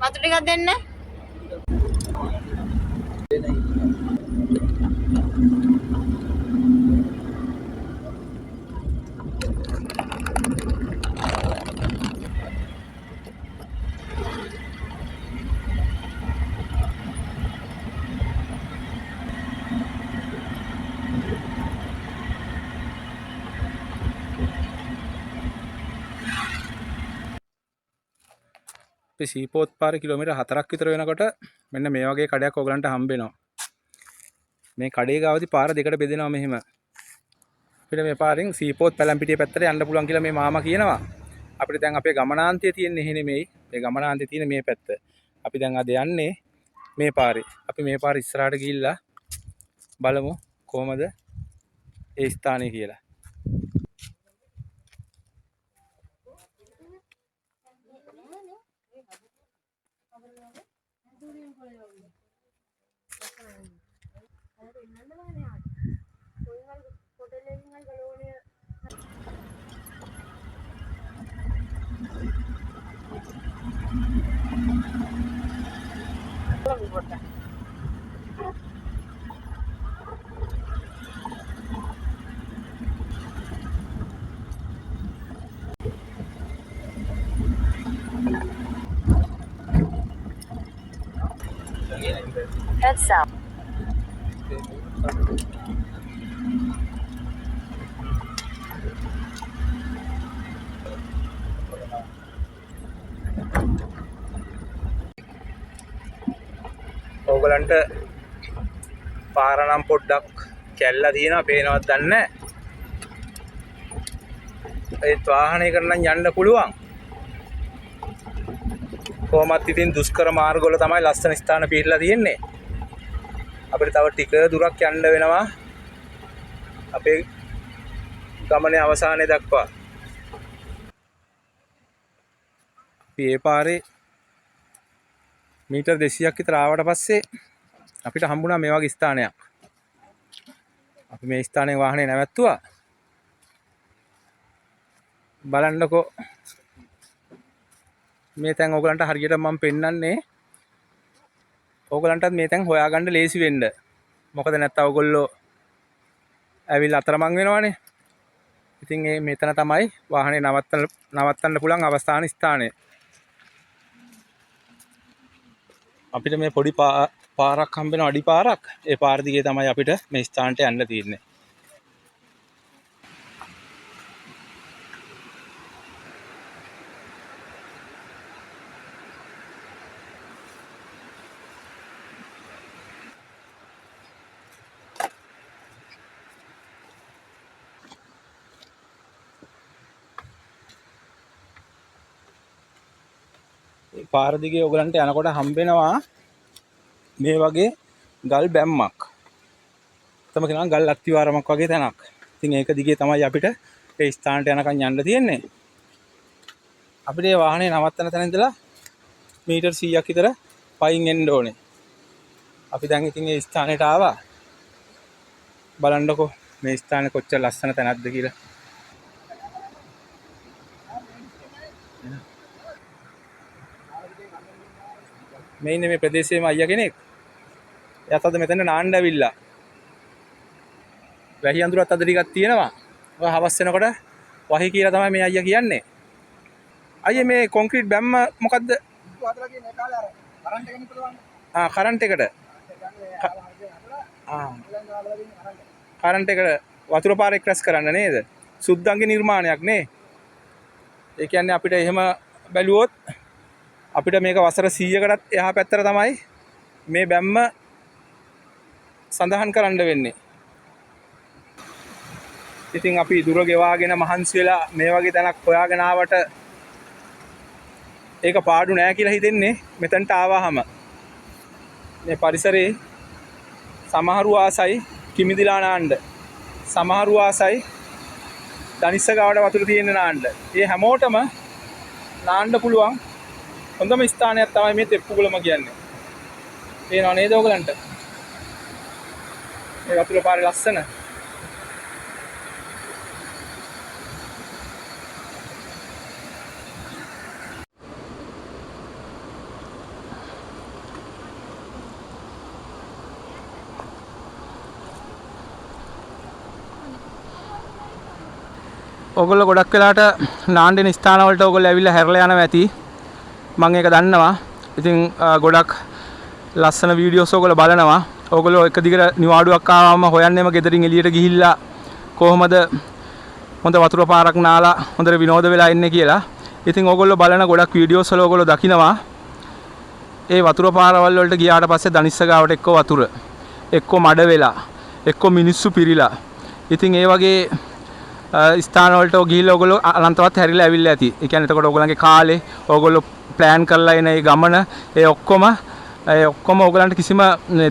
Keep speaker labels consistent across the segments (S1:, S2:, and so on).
S1: වතුර ටිකක් දෙන්න.
S2: අපි සීපෝත් පාරේ කිලෝමීටර් 4ක් විතර වෙනකොට මෙන්න මේ වගේ කඩයක් ඕගලන්ට හම්බ වෙනවා. මේ කඩේ ගාවදී පාර දෙකට බෙදෙනවා මෙහෙම. අපිට මේ පාරෙන් සීපෝත් පැලැම්පිටිය පැත්තට යන්න පුළුවන් කියලා මේ මාමා කියනවා. අපිට දැන් අපේ ගමනාන්තය තියෙන්නේ එහෙ නෙමෙයි. මේ ගමනාන්තය තියෙන මේ පැත්ත. අපි දැන් අද යන්නේ මේ පාරේ. අපි මේ පාර ඉස්සරහට ගිහිල්ලා බලමු කොහමද ඒ ස්ථානය කියලා.
S1: Head south.
S2: ඕගලන්ට පාර නම් පොඩ්ඩක් කැල්ලා තියෙනවා පේනවත් දන්නේ නැහැ. ඒත් වාහනයකට නම් යන්න පුළුවන්. කොහොමත් ඉතින් දුෂ්කර මාර්ගවල තමයි ලස්සන ස්ථාන පිහිටලා තියෙන්නේ. අපිට තව ටික දුරක් යන්න වෙනවා අපේ ගමනේ අවසානය දක්වා. අපි මේ පාරේ මීටර් 200ක් විතර ආවට පස්සේ අපිට හම්බුණා මේ වගේ ස්ථානයක්. අපි මේ ස්ථානයේ වාහනේ නැවැත්තුවා. බලන්නකෝ මේ තැන් ඕගලන්ට හරියට මම පෙන්නන්නේ. ඕගලන්ටත් මේ තැන් හොයාගන්න ලේසි වෙන්න. මොකද නැත්නම් ඔයගොල්ලෝ ඇවිල්ලා අතරමං වෙනවනේ. ඉතින් මේ මෙතන තමයි වාහනේ නවත්තන්න පුළුවන් අවස්ථාන ස්ථානය. අපිට මේ පොඩි පාරක් හම්බ වෙන අඩි පාරක්. ඒ පාර දිගේ තමයි අපිට මේ ස්ථානට යන්න තියෙන්නේ. පාර දිගේ ඔයගලන්ට යනකොට හම්බ වෙනවා මේ වගේ ගල් බැම්මක්. තම කියනවා ගල් අත්තිවාරමක් වගේ තැනක්. ඉතින් ඒක දිගේ තමයි අපිට ඒ ස්ථානට යනකම් යන්න තියෙන්නේ. අපිට මේ වාහනේ නවත්තන තැන ඉඳලා මීටර් 100ක් විතර පයින් එන්න ඕනේ. අපි දැන් ඉතින් මේ ස්ථානෙට ආවා. බලන්නකෝ මේ ස්ථානේ කොච්චර ලස්සන තැනක්ද කියලා. මේ ඉන්නේ මේ ප්‍රදේශයේම අයියා කෙනෙක්. එයාත් අද මෙතන නාන්න ඇවිල්ලා. වැහි අඳුරත් අද ටිකක් තියෙනවා. ඔය හවස් වෙනකොට වහි කියලා තමයි මේ අයියා කියන්නේ. අයියේ මේ කොන්ක්‍රීට් බැම්ම මොකද්ද? හදලා තියෙන කාලේ අර කරන්ට් එකෙන් පුළුවන්. කරන්ට් එකට. කරන්ට් එකට වතුර පාරේ ක්‍රැෂ් කරන්න නේද? සුද්දන්ගේ නිර්මාණයක් නේ. ඒ කියන්නේ අපිට එහෙම බැලුවොත් අපිට මේක වසර 100කටත් එහා පැත්තට තමයි මේ බැම්ම සඳහන් කරන්න වෙන්නේ. ඉතින් අපි දුර ගෙවාගෙන මහන්සි වෙලා මේ වගේ තැනක් හොයාගෙන ආවට ඒක පාඩු නෑ කියලා හිතෙන්නේ මෙතනට ආවහම. මේ පරිසරේ සමහරු ආසයි කිමිදිලා නාන්න. සමහරු ආසයි දනිස්ස ගාවට වතුර තියෙන නාන්න. මේ හැමෝටම නාන්න පුළුවන් හොඳම ස්ථානයක් තමයි මේ තෙප්පුගොළම කියන්නේ. පේනව නේද ඔයගලන්ට? මේ වතුර පාරේ ලස්සන. ඔයගොල්ලෝ ගොඩක් වෙලාට නාන්න ස්ථාන වලට ඔයගොල්ලෝ ඇවිල්ලා හැරලා යනවා ඇති. මම ඒක දන්නවා. ඉතින් ගොඩක් ලස්සන වීඩියෝස් ඔයගොල්ලෝ බලනවා. ඔයගොල්ලෝ එක දිගට නිවාඩුවක් ආවම හොයන්නෙම ගෙදරින් එළියට ගිහිල්ලා කොහොමද හොඳ වතුර පාරක් නාලා හොඳට විනෝද වෙලා ඉන්නේ කියලා. ඉතින් ඔයගොල්ලෝ බලන ගොඩක් වීඩියෝස් වල ඔයගොල්ලෝ දකිනවා ඒ වතුර පාරවල් වලට ගියාට පස්සේ දනිස්ස ගාවට එක්ක වතුර, එක්ක මඩ වෙලා, එක්ක මිනිස්සු පිරීලා. ඉතින් ඒ වගේ ස්ථාන වලට ගිහිල්ලා ඔයගොල්ලෝ අනන්තවත් හැරිලා ඇවිල්ලා ඇති. ඒ කියන්නේ එතකොට ඔයගොල්ලන්ගේ කාලේ ඔයගොල්ලෝ ප්ලෑන් කරලා එන ඒ ගමන ඒ ඔක්කොම ඔයගොල්ලන්ට කිසිම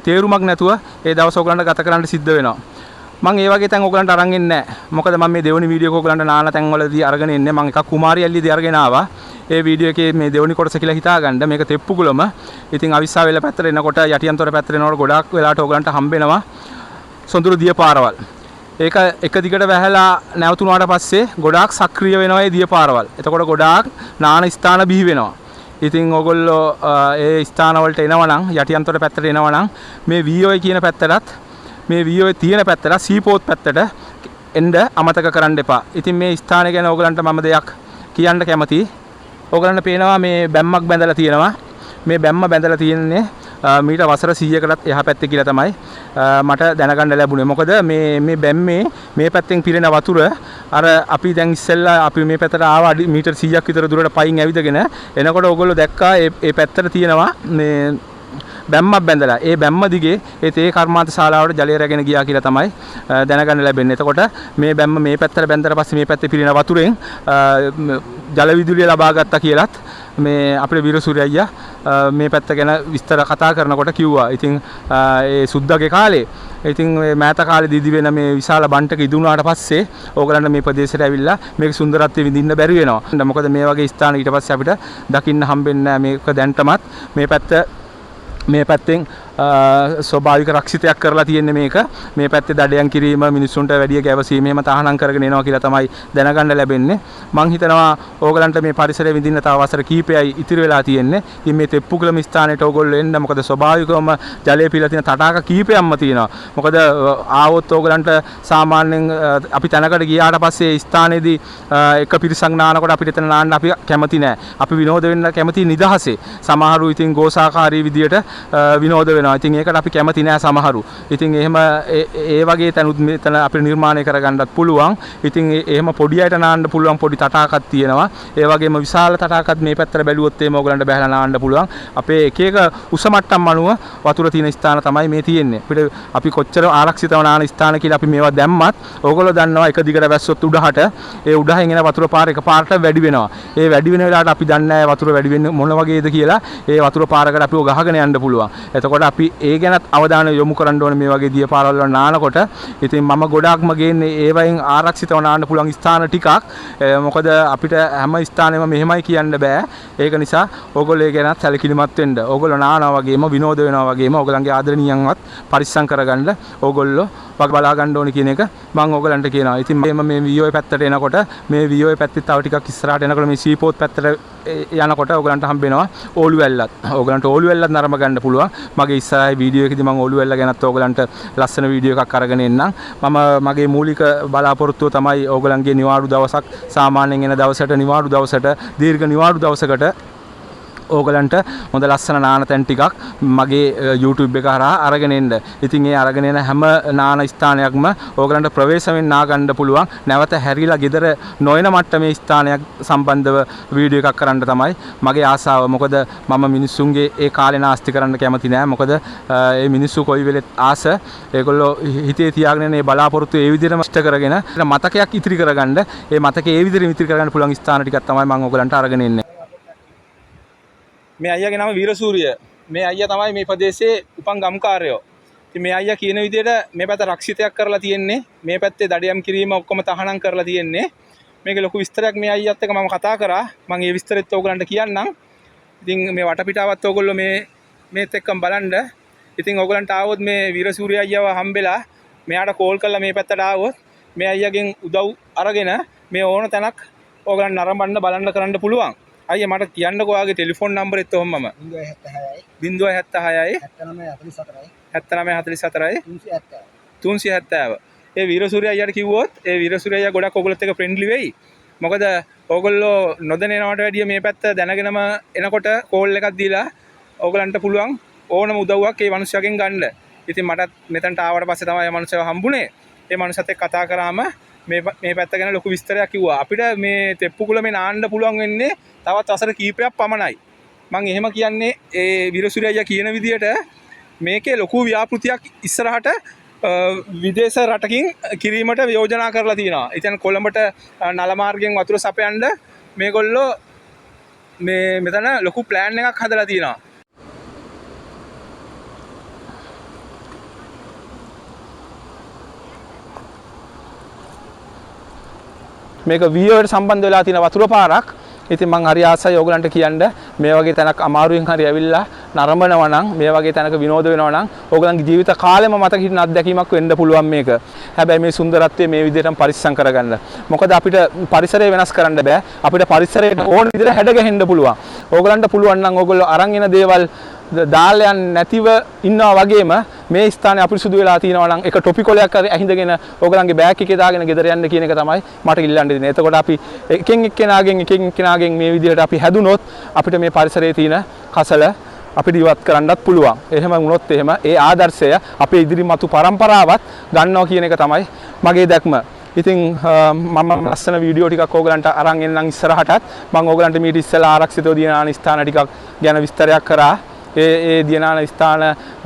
S2: තේරුමක් නැතුව ඒ දවස් ඔයගොල්ලන්ට ගත කරන්න සිද්ධ වෙනවා. මම ඒ වගේ තැන් ඔයගලන්ට අරන් එන්නේ නැහැ. මොකද මම මේ දෙවෙනි වීඩියෝ එක ඔයගලන්ට නාන තැන් වලදී අරගෙන ඉන්නේ. මම එකක් කුමාරි ඇල්ලියේදී අරගෙන ආවා. ඒ වීඩියෝ එකේ මේ දෙවෙනි කොටස කියලා හිතාගන්න. මේක තෙප්පුකුලම. ඉතින් අවිස්සාවෙල පැත්තට එනකොට යටියන්තොර පැත්තට එනකොට ගොඩාක් වෙලාවට ඔයගලන්ට හම්බෙනවා සොඳුරු දිය පාරවල්. ඒක එක දිගට වැහැලා නැවතුනාට පස්සේ ගොඩාක් සක්‍රිය වෙනවා ඒ දිය පාරවල්. එතකොට ගොඩාක් නාන ස්ථාන බිහි වෙනවා. ඉතින් ඔයගොල්ලෝ ඒ ස්ථාන වලට එනවා නම් යටියන්තොර පැත්තට එනවා නම් මේ VOI කියන පැත්තටත් මේ VOI තියෙන පැත්තට සීපෝත් පැත්තට එන්න අමතක කරන්න එපා. ඉතින් මේ ස්ථානය ගැන ඔයගලන්ට මම දෙයක් කියන්න කැමතියි. ඔයගලන්ට පේනවා මේ බැම්මක් බැඳලා තියෙනවා. මේ බැම්ම බැඳලා තියෙන්නේ මීට වසර 100කටත් එහා පැත්තේ කියලා තමයි මට දැනගන්න ලැබුණේ. මොකද මේ බැම්මේ මේ පැත්තෙන් පිරෙන වතුර අර අපි දැන් ඉස්සෙල්ලා අපි මේ පැත්තට ආවා මීටර් 100ක් විතර දුරට පයින් ඇවිදගෙන එනකොට ඔයගොල්ලෝ දැක්කා ඒ පැත්තට තියෙනවා මේ බැම්මක් බැඳලා. ඒ බැම්ම දිගේ ඒ තේ කර්මාන්ත ශාලාවට ජලය රැගෙන ගියා කියලා තමයි දැනගන්න ලැබෙන්නේ. එතකොට මේ බැම්ම මේ පැත්තට බැඳලා පස්සේ මේ පැත්තේ පිරෙන වතුරෙන් ජල විදුලිය ලබා ගත්තා කියලත් මේ අපේ වීරසූරිය අයියා මේ පැත්ත ගැන විස්තර කතා කරනකොට කිව්වා. ඉතින් ඒ සුද්දාගේ කාලේ ඉතින් මේ මෑත කාලේ දීදි වෙන මේ විශාල බන්ටක ඉදුණාට පස්සේ ඕගලන්ට මේ ප්‍රදේශයට ඇවිල්ලා මේක සුන්දරත්වය විඳින්න බැරි වෙනවා. මොකද මේ වගේ ස්ථාන ඊට පස්සේ අපිට දකින්න හම්බෙන්නේ නැහැ. මේක දැන්ටමත් මේ පැත්තෙන් ස්වභාවික රක්ෂිතයක් කරලා තියෙන්නේ මේක. මේ පැත්තේ දඩයන් කිරීම මිනිස්සුන්ට වැඩි ගැවසීම එහෙම තහනම් කරගෙන එනවා කියලා තමයි දැනගන්න ලැබෙන්නේ. මං හිතනවා ඕගලන්ට මේ පරිසරය විඳින්න තව වසර කීපයයි ඉතිරි වෙලා තියෙන්නේ. ඉතින් මේ තෙප්පුකුලම ස්ථානයට ඕගොල්ලෝ එන්න. මොකද ස්වභාවිකවම ජලයේ පිරලා තියෙන තටාක කීපයක්ම තියෙනවා. මොකද ආවොත් ඕගලන්ට සාමාන්‍යයෙන් අපි තැනකට ගියාට පස්සේ ස්ථානයේදී එක පිරිසක් නානකොට අපිට එතන නාන්න අපි කැමති නෑ. අපි විනෝද වෙන්න කැමති නිදහසේ. සමහරු ඉතින් ගෝසාකාරී විදියට විනෝද වෙනවා. ඉතින් ඒකට අපි කැමති නෑ සමහරු. ඉතින් එහෙම ඒ වගේ තැනුත් මෙතන අපිට නිර්මාණය කරගන්නත් පුළුවන්. ඉතින් එහෙම පොඩි අයට නාන්න පුළුවන් පොඩි තටාකක් තියෙනවා. ඒ වගේම විශාල තටාකත් මේ පැත්තට බැලුවොත් එimhe ඕගලන්ට බහැලා නාන්න පුළුවන්. අපේ එක එක උස මට්ටම් අනුව වතුර තියෙන ස්ථාන තමයි මේ තියෙන්නේ. අපිට අපි කොච්චර ආරක්ෂිතව නාන ස්ථාන කියලා අපි මේවා දැම්මත් ඕගොල්ලෝ දන්නවා එක දිගට වැස්සොත් උඩහට ඒ උඩහින් එන වතුර පාර එක පාරට වැඩි වෙනවා. ඒ වැඩි වෙන වෙලාවට අපි දන්නේ නැහැ වතුර වැඩි වෙන්නේ මොන වගේද කියලා. ඒ වතුර පාරකට අපිව ගහගෙන යන්න පුළුවන්. එතකොට අපි ඒ ගැනත් අවධානය යොමු කරන්න ඕනේ මේ වගේ දිය පාරවල් වල නානකොට. ඉතින් මම ගොඩාක්ම ගේන්නේ ඒ වයින් ආරක්ෂිතව නාන්න පුළුවන් ස්ථාන ටිකක්. මොකද අපිට හැම ස්ථානෙම මෙහෙමයි කියන්න බෑ. ඒක නිසා ඕගොල්ලෝ ඒ ගැනත් සැලකිලිමත් වෙන්න. ඕගොල්ලෝ නානවා වගේම විනෝද වෙනවා වගේම ඕගලන්ගේ ආදරණීයන්වත් පරිස්සම් කරගන්න ඕගොල්ලෝ වග බලා ගන්න ඕනේ කියන එක මම ඕගලන්ට කියනවා. ඉතින් මේ VOI පැත්තට එනකොට මේ VOI පැත්තේ තව ටිකක් ඉස්සරහට එනකොට මේ සීපෝත් පැත්තට යනකොට ඕගලන්ට හම්බෙනවා ඕලු වැල්ලත්. ඕගලන්ට ඕලු වැල්ලත් නරඹ ගන්න පුළුවන්. මගේ ඉස්සරහේ වීඩියෝ එකේදී මම ඕලු වැල්ල ගැනත් ඕගලන්ට ලස්සන වීඩියෝ එකක් අරගෙන එන්නම්. මගේ මූලික බලාපොරොත්තුව තමයි ඕගලන්ගේ නිවාඩු දවසක් සාමාන්‍යයෙන් එන දවසට නිවාඩු දවසට දීර්ඝ නිවාඩු දවසකට ඕගලන්ට හොඳ ලස්සන නාන තැන් ටිකක් මගේ YouTube එක හරහා අරගෙන එන්න. ඉතින් ඒ අරගෙන එන හැම නාන ස්ථානයක්ම ඕගලන්ට ප්‍රවේශමෙන් නා ගන්න පුළුවන්. නැවත හැරිලා ගෙදර නොයන මට්ටමේ ස්ථානයක් සම්බන්ධව වීඩියෝ එකක් කරන්න තමයි මගේ ආසාව. මොකද මම මිනිස්සුන්ගේ ඒ කාලේ නාස්ති කරන්න කැමති නෑ. මොකද ඒ මිනිස්සු කොයි වෙලෙත් ආස ඒගොල්ලෝ හිතේ තියාගෙන මේ බලාපොරොත්තු ඒ විදිහටම ඉෂ්ට කරගෙන මතකයක් ඉතිරි කරගන්න ඒ මතකේ ඒ විදිහට ඉතිරි කරගන්න පුළුවන් ස්ථාන ටිකක් තමයි මම ඕගලන්ට අරගෙන එන්නේ. මේ අයියාගේ නම වීරසූරිය. මේ අයියා තමයි මේ ප්‍රදේශයේ උපන් ගම්කාරයෝ. ඉතින් මේ අයියා කියන විදිහට මේ පැත්ත රක්ෂිතයක් කරලා තියෙන්නේ. මේ පැත්තේ දඩයම් කිරීම ඔක්කොම තහනම් කරලා තියෙන්නේ. මේකේ ලොකු විස්තරයක් මේ අයියාත් එක්ක මම කතා කරා. මම ඒ විස්තරෙත් ඕගලන්ට කියන්නම්. ඉතින් මේ වටපිටාවත් ඕගොල්ලෝ මේත් එක්කම බලන්න. ඉතින් ඕගලන්ට ආවොත් මේ වීරසූරිය අයියාව හම්බෙලා මෙයාට කෝල් කරලා මේ පැත්තට ආවොත් මේ අයියාගෙන් උදව් අරගෙන මේ ඕන තැනක් ඕගලන්ට නරඹන්න බලන්න කරන්න පුළුවන්. අයියා මට කියන්නකෝ ඔයාගේ ටෙලිෆෝන් නම්බරෙත් ඔහොමම 076යි 7944යි 370. ඒ වීරසූරිය අයියට කිව්වොත් ඒ වීරසූරිය අයියා ගොඩක් ඕගොල්ලොත් එක්ක ෆ්‍රෙන්ඩ්ලි වෙයි. මොකද ඕගොල්ලෝ නොදැනෙනවට වැඩිය මේ පැත්ත දැනගෙනම එනකොට කෝල් එකක් දීලා ඕගලන්ට පුළුවන් ඕනම උදව්වක් ඒ මනුස්සයගෙන් ගන්න. ඉතින් මටත් මෙතනට ආවට පස්සේ තමයි මේ මනුස්සයව හම්බුනේ. ඒ මනුස්සයත් එක්ක කතා කරාම මේ පැත්ත ගැන ලොකු විස්තරයක් කිව්වා. අපිට මේ තෙප්පුකුල මේ නාන්න පුළුවන් වෙන්නේ තවත් වසර කීපයක් පමණයි. මම එහෙම කියන්නේ ඒ වීරසූරිය අයියා කියන විදිහට මේකේ ලොකු ව්‍යාපෘතියක් ඉස්සරහට විදේශ රටකින් කිරීමට යෝජනා කරලා තියෙනවා. ඉතින් කොළඹට නල මාර්ගයෙන් වතුර සපයන්න මේගොල්ලෝ මෙතන ලොකු ප්ලෑන් එකක් හදලා තියෙනවා. මේක වීවර්ට සම්බන්ධ වෙලා තියෙන වතුර පාරක්. ඉතින් මම හරි ආසයි ඕගලන්ට කියන්න මේ වගේ තැනක් අමාරුවෙන් හරි ඇවිල්ලා නරඹනවා නම් මේ වගේ තැනක විනෝද වෙනවා නම් ඕගලන්ගේ ජීවිත කාලෙම මතක හිටින අත්දැකීමක් වෙන්න පුළුවන් මේක. හැබැයි මේ සුන්දරත්වය මේ විදිහටම පරිස්සම් කරගන්න. මොකද අපිට පරිසරය වෙනස් කරන්න බෑ. අපිට පරිසරයට ඕන විදිහට හැඩ ගැහෙන්න පුළුවන්. ඕගලන්ට පුළුවන් නම් ඕගොල්ලෝ අරන් එන දේවල් දාලා යන්නේ නැතිව ඉන්නවා වගේම මේ ස්ථානේ අපිරිසුදු වෙලා තියෙනවා නම් එක ටොපිකොලයක් හරි ඇහිඳගෙන ඕගලන්ගේ බෑග් එකේ දාගෙන ගෙදර යන්න කියන එක තමයි මට ඉල්ලන්න දෙන්නේ. එතකොට අපි එකෙන් එක්කෙනාගෙන් මේ විදිහට අපි හැදුනොත් අපිට මේ පරිසරයේ තියෙන කසල අපිට ඉවත් කරන්නත් පුළුවන්. එහෙම වුණොත් එහෙම ඒ ආදර්ශය අපේ ඉදිරි මතු පරම්පරාවත් ගන්නවා කියන එක තමයි මගේ දැක්ම. ඉතින් මම ලස්සන වීඩියෝ ටිකක් ඕගලන්ට අරන් එන්නම් ඉස්සරහටත්. මම ඕගලන්ට මීට ඉස්සෙල්ලා ආරක්ෂිතව දිනාන ස්ථාන ටිකක් ගැන විස්තරයක් කරා. ඒ දිනාන ස්ථාන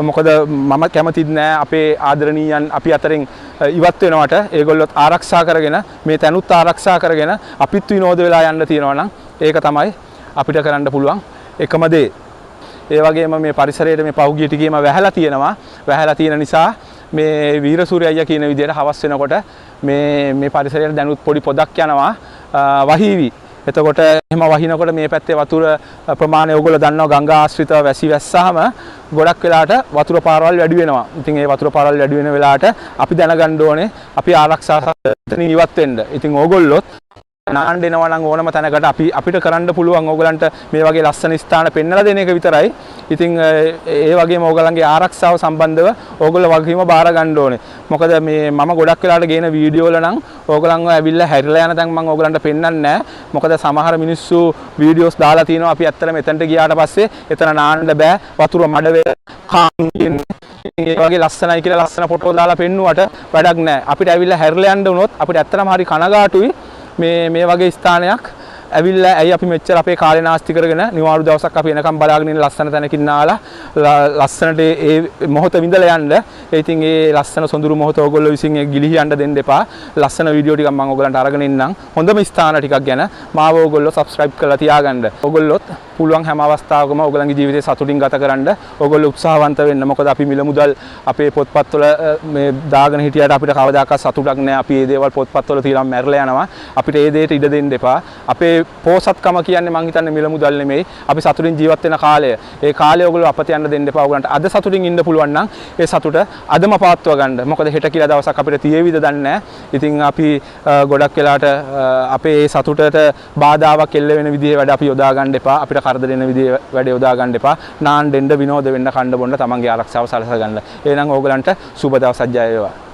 S2: මොකද මම කැමතිත් නෑ අපේ ආදරණීයන් අපි අතරින් ඉවත් වෙනවට. ඒගොල්ලොත් ආරක්ෂා කරගෙන මේ තැනුත් ආරක්ෂා කරගෙන අපිත් විනෝද වෙලා යන්න තියෙනවා නම් ඒක තමයි අපිට කරන්න පුළුවන් එකම දේ. ඒ වගේම මේ පරිසරයේ මේ පෞගිය ටිකේම වැහැලා තියෙනවා. වැහැලා තියෙන නිසා මේ වීරසූරිය අයියා කියන විදිහට හවස් වෙනකොට මේ පරිසරයට දැනුත් පොඩි පොදක් යනවා වහීවි. එතකොට එහෙම වහිනකොට මේ පැත්තේ වතුර ප්‍රමාණය ඔයගොල්ලෝ දන්නවා ගංගා ආශ්‍රිතව වැසි වැස්සාම ගොඩක් වෙලාට වතුර පාරවල් වැඩි වෙනවා. ඉතින් ඒ වතුර පාරවල් වැඩි වෙන වෙලාවට අපි දැනගන්න ඕනේ අපි ආරක්ෂා සමිතියෙන් ඉවත් වෙන්න. ඉතින් ඕගොල්ලොත් නාන්න එනවා නම් ඕනම තැනකට අපිට කරන්න පුළුවන් ඕගලන්ට මේ වගේ ලස්සන ස්ථාන පෙන්වලා දෙන එක විතරයි. ඉතින් ඒ වගේම ඕගලන්ගේ ආරක්ෂාව සම්බන්ධව ඕගොල්ලෝ වගකීම බාර ගන්න ඕනේ. මොකද මේ මම ගොඩක් වෙලාට ගේන වීඩියෝ වල නම් ඕගලන්ව ඇවිල්ලා හැරිලා යන තැන් මම ඕගලන්ට පෙන්වන්නේ නැහැ. මොකද සමහර මිනිස්සු වීඩියෝස් දාලා තිනවා අපි ඇත්තටම එතනට ගියාට පස්සේ එතන නාන්න බෑ වතුර මඩ වේ කාම් ඒ වගේ ලස්සනයි කියලා ලස්සන ෆොටෝ දාලා පෙන්නුවට වැඩක් නැහැ. අපිට ඇවිල්ලා හැරිලා යන්න උනොත් අපිට ඇත්තටම හරි කනගාටුයි. මේ වගේ ස්ථානයක් ඇවිල්ලා ඇයි අපි මෙච්චර අපේ කාලේ නාස්ති කරගෙන නිවාඩු දවසක් අපි එනකම් බලාගෙන ඉන්න ලස්සන තැනකින් නාලා ලස්සනට ඒ මොහොත විඳලා යන්න. ඒ ඉතින් ඒ ලස්සන සොඳුරු මොහොත ඕගොල්ලෝ විසින් ඒ ගිලිහි යන්න දෙන්න එපා. ලස්සන වීඩියෝ ටිකක් මම ඕගලන්ට අරගෙන ඉන්නම්. හොඳම ස්ථාන ටිකක් ගැන මාව ඕගොල්ලෝ subscribe කරලා තියාගන්න. ඕගොල්ලොත් පුළුවන් හැම අවස්ථාවකම ඕගලන්ගේ ජීවිතේ සතුටින් ගත කරන්න ඕගොල්ලෝ උත්සාහවන්ත වෙන්න. මොකද අපි මිල මුදල් අපේ පොත්පත්වල මේ දාගෙන හිටියට අපිට කවදාකවත් සතුටක් නැහැ. අපි මේ දේවල් පොත්පත්වල තියලා මැරලා යනවා. අපිට ඒ දෙයට ඉඩ දෙන්න එපා. අපේ පෝසත්කම කියන්නේ මං හිතන්නේ මිල මුදල් නෙමෙයි. අපි සතුටින් ජීවත් වෙන කාලය. ඒ කාලය ඔයගොල්ලෝ අපත යන්න දෙන්න එපා. ඔයගලන්ට අද සතුටින් ඉන්න පුළුවන් නම් ඒ සතුට අදම පවත්වා ගන්න. මොකද හෙට කියලා දවසක් අපිට තියෙවිද දන්නේ නැහැ. ඉතින් අපි ගොඩක් වෙලාට අපේ ඒ සතුටට බාධාවක් එල්ල වෙන විදිහේ වැඩ අපි යොදා ගන්න එපා. අපිට කරදර දෙන විදිහේ වැඩ යොදා ගන්න එපා. නාන්න දෙන්න විනෝද වෙන්න කන්න බොන්න තමන්ගේ ආරක්ෂාව සලසා ගන්න. එහෙනම් ඕගලන්ට සුබ දවසක් ජය වේවා.